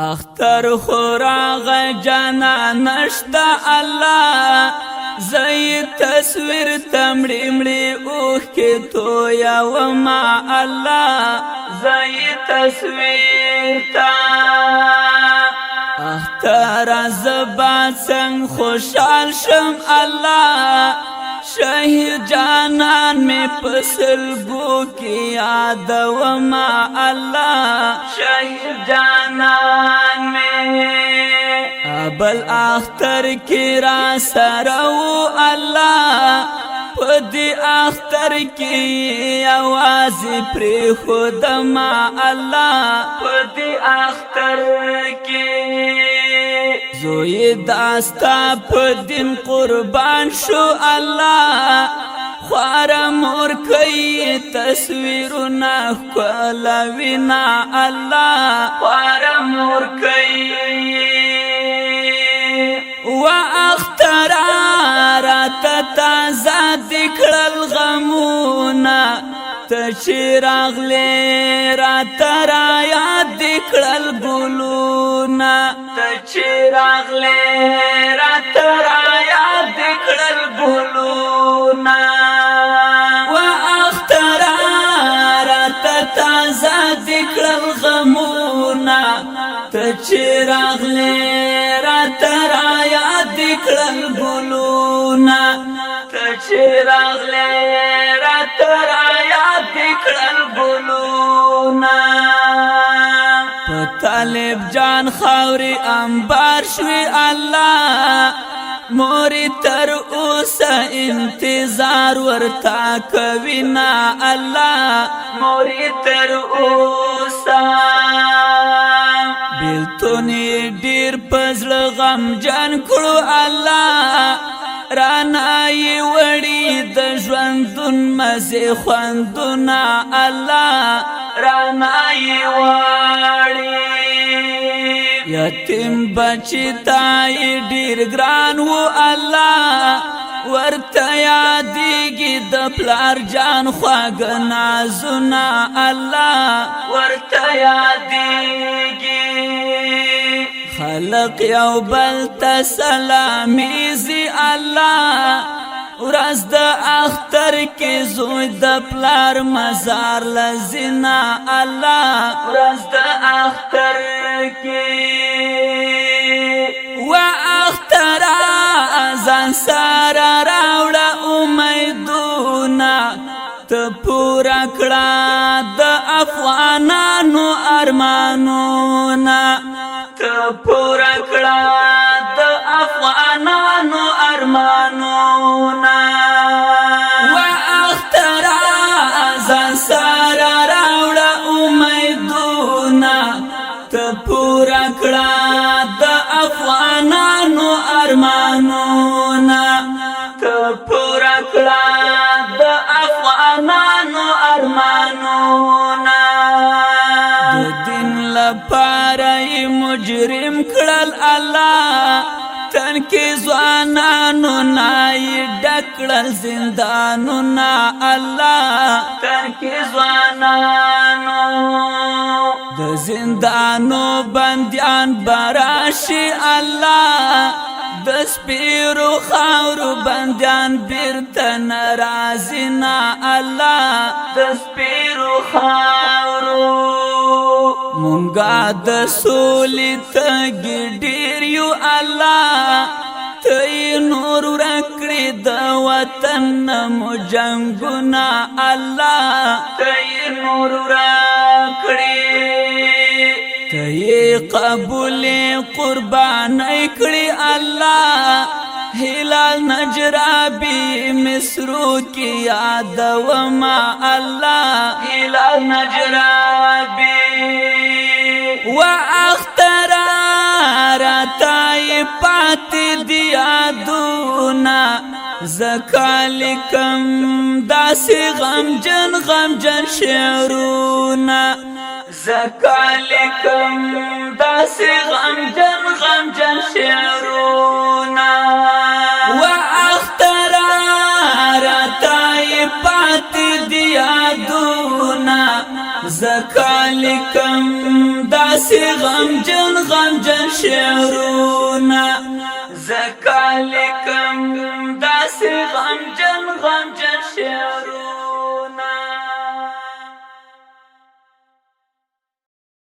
اختر خوراغ جانا نشتا الله زئی تصویر تمڑی مڑی اوخ کی تو یا وما الله زئی تصویر تا اختر زبا سنگ خوشحال شم الله شهید جانان میں پسلگو کی یاد وما الله شهید جانان میں ابل اختر کی را سرو الله پدی اختر کی آواز پری خود ما الله پدی اختر کی زوی داستا پدین قربان شو الله خوار مور کئی تصویرنا کلوینا الله خوار مور کئی و اخترارات تازا دکڑ الغمونا تشیراغ لی رات رایا دکڑ الگلونا تشیراغ لی رات رایا دکڑ الگلونا و اخترارات تازا دکڑ الغمونا تشیراغ لی رات رایا دکڑ الگلونا تشیراغ لی رات رایا دکڑ الگلونا طالب جان خاوری انبار شوی الله موری تر اوسا انتظار ورتا کوینا الله موری تر اوسا بیلتونی دیر پزل غم جان کرو الله رانای وڑی د ژوندون مزه خوندونه الله رانای وڑی یتیم بچی تای ډیر ګران و الله ورته یادیږي د پلار جان خواږه نازونه الله ورته یادیږي خلق یو بل ته سلامیزي الله ورځ د اختر کې زوی د پلار مزار لزینا الله ورځ د اختر کې و اختر ځان سره راوړه امیدونه ته پورا کړه د افغانانو ارمانونه ته پورا کړه د افغانانو ارمانونه و اختر ځان سره راوړه امیدونه ته پورا کړه د افغانانو ارمانونه ته پورا کړه د افغانانو ارمانونه د دین لپاره مجرم کړل الله تن کې ځوانانو نای ډکړل زندانونه الله تن کې ځوانانو د زندانو بندیان براشي الله د سپیرو خاورو بندیان بیرته ناراضینا الله د سپیرو خاورو مونږه د سولې تږي ډېر یو الله ته نور ورکړې د وطن مو جنګونه الله ته نور ورکړې ته قبول قربانۍ کړې الله هلال نجرابی مصرو کی یاد وما الله هلال نجرابی و اختر راتای پات دیادونا زکالکم داسی غمجن شعرونا زکالکم داسی غمجن شعرونا و اختر راتای پات دیادونا زکالکم داسی غمجن غمجن شعرونا زکا لکم داسی غمجن شعرونا